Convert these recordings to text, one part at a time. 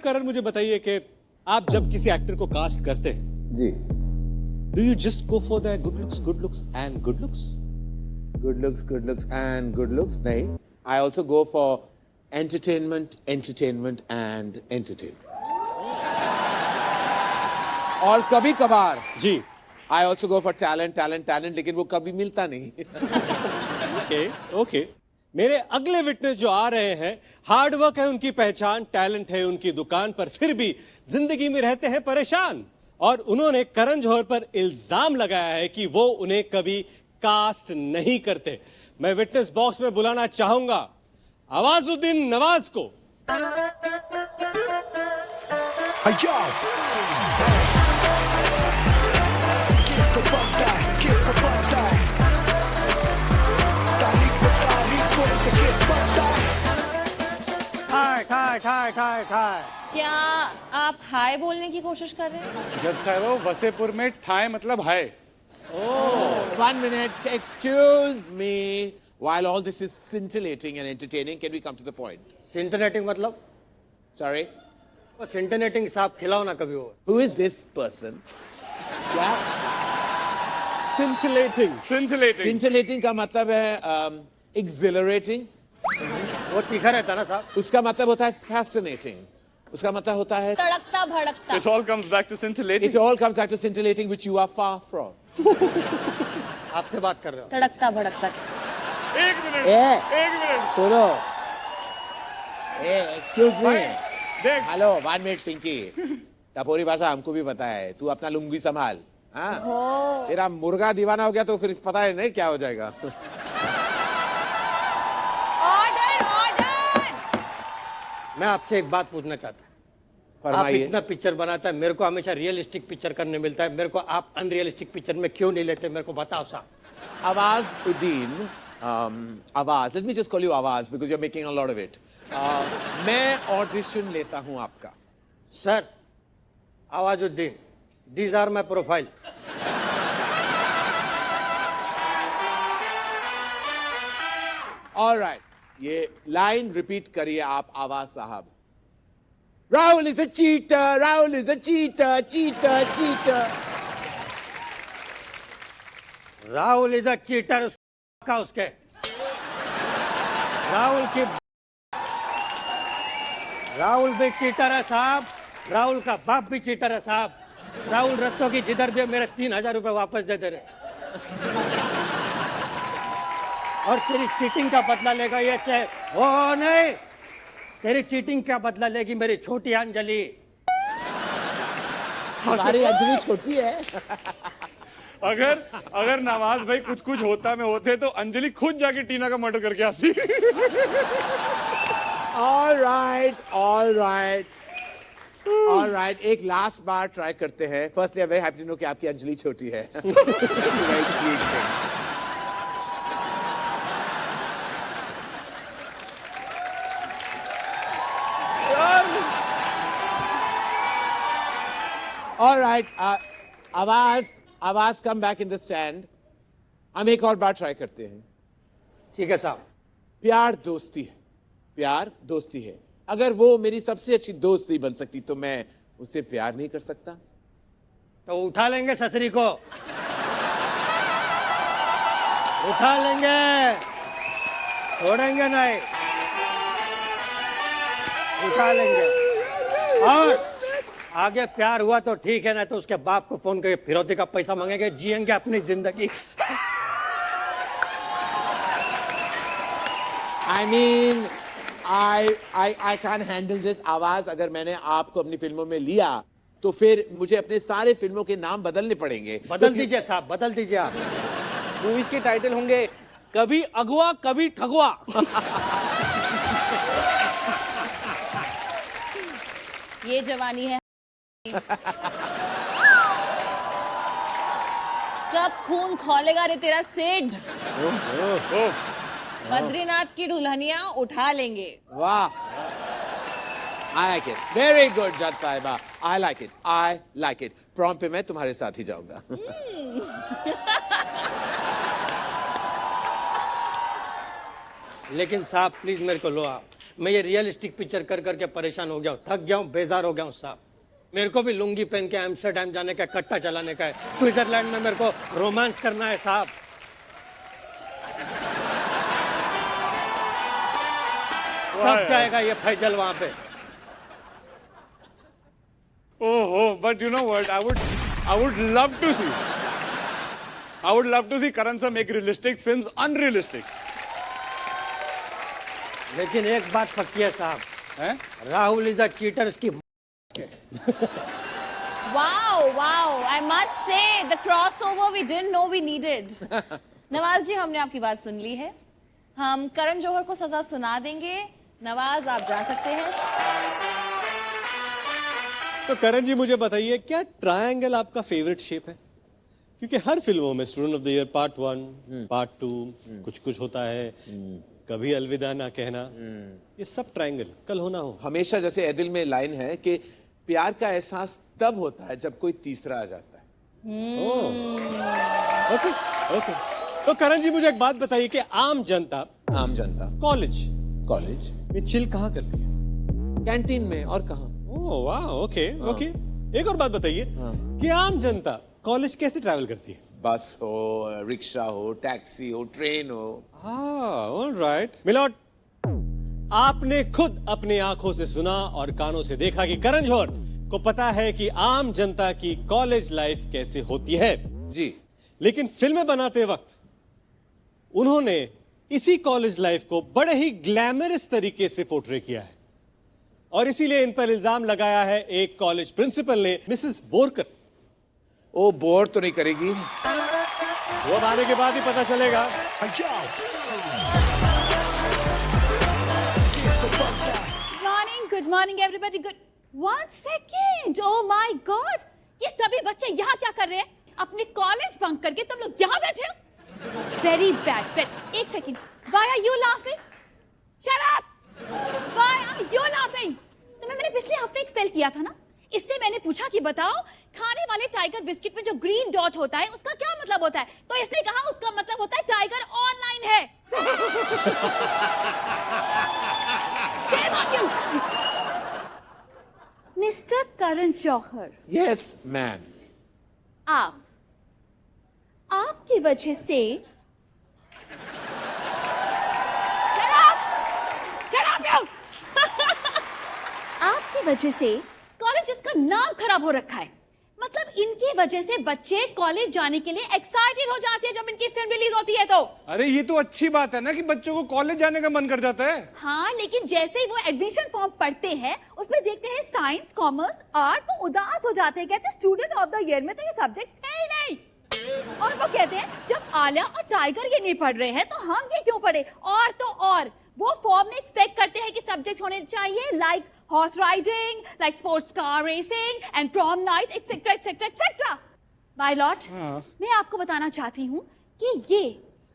करण मुझे बताइए कि आप जब किसी एक्टर को कास्ट करते हैं जी, do you just go for the good looks and good looks? good looks and good looks. नहीं, I also go for entertainment and entertainment. और कभी कभार जी I also go for talent, लेकिन वो कभी मिलता नहीं. ओके मेरे अगले विटनेस जो आ रहे हैं, हार्ड वर्क है उनकी पहचान, टैलेंट है उनकी दुकान पर, फिर भी जिंदगी में रहते हैं परेशान। और उन्होंने करण जौहर पर इल्जाम लगाया है कि वो उन्हें कभी कास्ट नहीं करते। मैं विटनेस बॉक्स में बुलाना चाहूंगा आवाजुद्दीन नवाज को। क्या आप हाय बोलने की कोशिश कर रहे हैं? जज साहब वसेपुर में ठाए मतलब हाय। One minute, excuse me. While all this is scintillating and entertaining, can we come to the point? सिंटनेटिंग मतलब? Sorry, वो सिंटनेटिंग साहब खिलाओ ना कभी वो। who is this person? क्या? Scintillating। Scintillating का मतलब है exhilarating. वो तीखा रहता ना साहब। उसका मतलब होता है fascinating. उसका मतलब होता है तड़कता भड़कता। It all comes back to scintillating. it all comes back to scintillating, which you are far from. आपसे बात कर रहे हो। तड़कता भड़कता। एक मिनट एक मिनट सुनो. Excuse me. देख हेलो, 1 मिनट पिंकी. टपोरी भाषा हमको भी पता है. तू अपना लुंगी संभाल. हाँ? तेरा मुर्गा दीवाना हो गया तो फिर पता है नहीं क्या हो जाएगा. Order order. मैं आपसे एक बात पूछना चाहता हूँ। आप फरमाइए. इतना पिक्चर बनाता है, मेरे को हमेशा रियलिस्टिक पिक्चर करने मिलता है, मेरे को आप अनरियलिस्टिक पिक्चर में क्यों नहीं लेते, मेरे को बताओ साहब। आवाज़ुद्दीन, आवाज. Let me just call you आवाज because you're making a lot of it. मैं ऑडिशन लेता हूँ आपका. Sir, Awazuddin, these are my profile. All right. ये लाइन रिपीट करिए आप आवाज साहब. Rahul is a cheater. Rahul is a cheater. Cheater. Rahul is a cheater का उसके। राहुल भी चीटर है साहब, राहुल का बाप भी चीटर है साहब। राहुल रस्तों की जिधर भी मेरे 3,000 रुपए वापस दे दे रहे। और तेरी चीटिंग का बदला लेगा ये चाहे ओ नहीं, तेरी चीटिंग का बदला लेगी मेरी छोटी अंजलि। हमारी अंजलि छोटी है. अगर नवाज भाई कुछ होता में होते तो अंजलि खुद जाके टीना का मर्डर करके आती। All right. एक लास्ट बार ट्राई करते हैं. Firstly I am very happy to know कि आपकी अंजलि छोटी है. It's a very sweet thing. All right, आवाज come back in the stand. हम एक और बार ट्राई करते हैं. ठीक है साहब। प्यार दोस्ती है. अगर वो मेरी सबसे अच्छी दोस्त नहीं बन सकती तो मैं उससे प्यार नहीं कर सकता. तो उठा लेंगे ससुरी को, उठा लेंगे, छोड़ेंगे नहीं, उठा लेंगे। और आगे प्यार हुआ तो ठीक है, ना तो उसके बाप को फोन करके फिरौती का पैसा मांगेंगे, जिएंगे अपनी जिंदगी। I mean, I can't handle this. आवाज अगर मैंने आपको अपनी फिल्मों में लिया तो फिर मुझे अपने सारे फिल्मों के नाम बदलने पड़ेंगे. बदल दीजिए साहब, बदल दीजिए आप। मूवीज के टाइटल होंगे कभी अगवा कभी ठगवा। ये जवानी है। कब खून खौलेगा रे तेरा सेठ। बद्रीनाथ की दुल्हनिया उठा लेंगे। वाह, I like it. Very good, जज साहिबा. I like it. प्रॉम पे मैं तुम्हारे साथ ही जाऊंगा. लेकिन साहब प्लीज मेरे को लो आप। मैं ये रियलिस्टिक पिक्चर कर करके परेशान हो गया हूँ, थक गया हूँ, बेजार हो गया हूँ साहब। मेरे को भी लुंगी पहन के एम्स्टरडैम जाने का, कट्टा चलाने का है, स्विट्जरलैंड में मेरे को रोमांस करना है साहब। कब जाएगा ये फैजल वहां पे? Oh, but you know what? I would love to see. I would love to see Karan sir make realistic films unrealistic. लेकिन एक बात पक्की है साहब, हैं? राहुल इज अ चीटर्स की। Wow, I must say the crossover we didn't know we needed. Nawaz ji, हमने आपकी बात सुन ली है, हम करण जौहर को सजा सुना देंगे। नवाज, आप जा सकते हैं। तो करण जी मुझे बताइए, क्या ट्रायंगल आपका फेवरेट शेप है? क्योंकि हर फिल्मों में student of the year part 1, part 2, कुछ कुछ होता है, कभी अलविदा ना कहना, ये सब ट्रायंगल कल होना हो। हमेशा जैसे एदिल में लाइन है कि प्यार का एहसास तब होता है जब कोई तीसरा आ जाता है। Okay okay. तो करण जी मुझे एक बात बताइए कि आम जनता कॉलेज में चिल कहाँ करती है? कैंटीन में, और कहाँ? ओह वाह, ओके ओके। एक और बात बताइए कि आम जनता कॉलेज कैसे ट्रैवल करती है? बस हो, रिक्शा हो, टैक्सी हो, ट्रेन हो। हाँ, ऑलराइट। मिलॉर्ड, आपने खुद अपनी आंखों से सुना और कानों से देखा कि करण जौहर को पता है कि आम जनता की कॉलेज लाइफ कैसे होती है जी। लेकिन फिल्में बनाते वक्त उन्होंने इसी कॉलेज लाइफ को बड़े ही ग्लैमरस तरीके से पोर्ट्रे किया है और इसीलिए इन पर इल्जाम लगाया है एक कॉलेज प्रिंसिपल ने, मिसेस बोरकर। ओ, बोर तो नहीं करेगी? वो अब आने के बाद ही पता चलेगा। Good morning everybody. Good 1 second. Oh my God, ये सभी बच्चे यहाँ क्या कर रहे हैं? अपने कॉलेज बंक करके तुम लोग यहाँ बैठे हो? Very bad. एक second, why are you laughing? Shut up! Why are you laughing? तुम्हें मैंने पिछले हफ्ते एक स्पेल किया था ना, इससे मैंने पूछा कि बताओ खाने वाले टाइगर बिस्किट में जो ग्रीन डॉट होता है उसका क्या मतलब होता है, तो इसने कहा उसका मतलब होता है टाइगर ऑनलाइन है। Mister Karan Johar, yes ma'am. आपकी वजह से आपकी वजह से कॉलेज का नाम खराब हो रखा है। मतलब इनकी वजह से बच्चे कॉलेज जाने के लिए एक्साइटेड हो जाते हैं जब इनकी फिल्म रिलीज होती है तो। अरे ये तो अच्छी बात है ना कि बच्चों को कॉलेज जाने का मन कर जाता है। हाँ, लेकिन जैसे ही वो एडमिशन फॉर्म पढ़ते हैं उसमें देखते हैं साइंस, कॉमर्स, आर्ट, तो उदास हो जाते हैं। कहते हैं स्टूडेंट ऑफ द ईयर में तो ये सब्जेक्ट्स है ही नहीं। और वो कहते हैं जब आलिया और टाइगर ये नहीं पढ़ रहे हैं तो हम ये क्यों पढ़े। और तो और वो फॉर्म में एक्सपेक्ट करते हैं कि सब्जेक्ट्स होने चाहिए like horse riding, like sports car racing and prom night, etcetera etcetera etcetera. My lord, मैं आपको बताना चाहती हूँ कि ये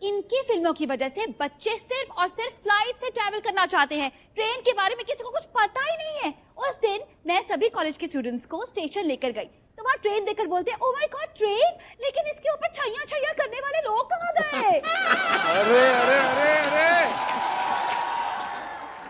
इनकी फिल्मों की वजह से बच्चे सिर्फ और सिर्फ फ्लाइट से ट्रैवल करना चाहते हैं। ट्रेन के बारे में किसी को कुछ पता ही नहीं है। उस दिन मैं सभी कॉलेज के स्टूडेंट्स को स्टेशन लेकर गई तो वहाँ ट्रेन देखकर बोलते हैं, ओह माय गॉड ट्रेन, लेकिन इसके ऊपर छैया छैया करने वाले लोग कहाँ गए? अरे अरे अरे अरे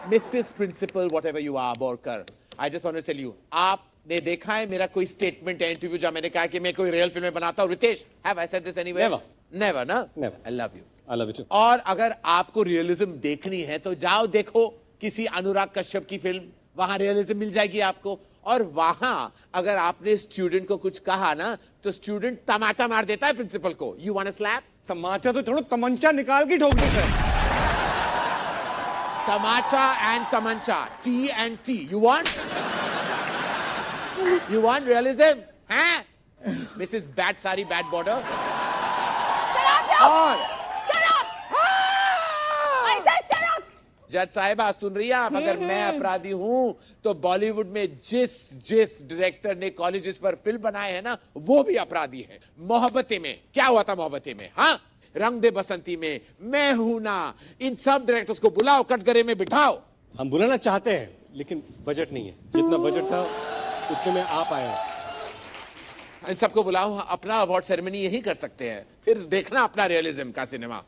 Mrs principal, whatever you are, Borkar, I just want to tell you, आपने देखा है मेरा कोई स्टेटमेंट या इंटरव्यू जहां मैंने कहा कि मैं कोई रियल फिल्म बनाता हूं? Ritesh, have I said this anywhere? Never ना? Never. I love you. I love you too. और अगर आपको रियलिज्म देखनी है तो जाओ देखो किसी अनुराग कश्यप की फिल्म, वहां रियलिज्म मिल जाएगी आपको। और वहां अगर आपने स्टूडेंट को कुछ कहा ना तो स्टूडेंट तमाचा मार देता है प्रिंसिपल को। You want a slap? तमाचा तो छोड़ो, तमंचा निकाल के ठोक देता है। Tamacha and Tamancha, T and T. You want? You want realism? Huh? Mrs. Bad Sari, Bad Border. Shut up, you! और Shut up! I said shut up! जज साहिबा सुन रही हैं आप? अगर मैं अपराधी हूं तो बॉलीवुड में जिस डायरेक्टर ने कॉलेजेस पर फिल्म बनाए हैं ना वो भी अपराधी है। मोहब्बतें में क्या हुआ था? मोहब्बतें में, हाँ, रंग दे बसंती में, मैं हूं ना, इन सब डायरेक्टर्स को बुलाओ, कटघरे में बिठाओ। हम बुलाना चाहते हैं लेकिन बजट नहीं है। जितना बजट था उतने में आप आए हैं। इन सबको बुलाओ, अपना अवार्ड सेरेमनी यही कर सकते हैं, फिर देखना अपना रियलिज्म का सिनेमा।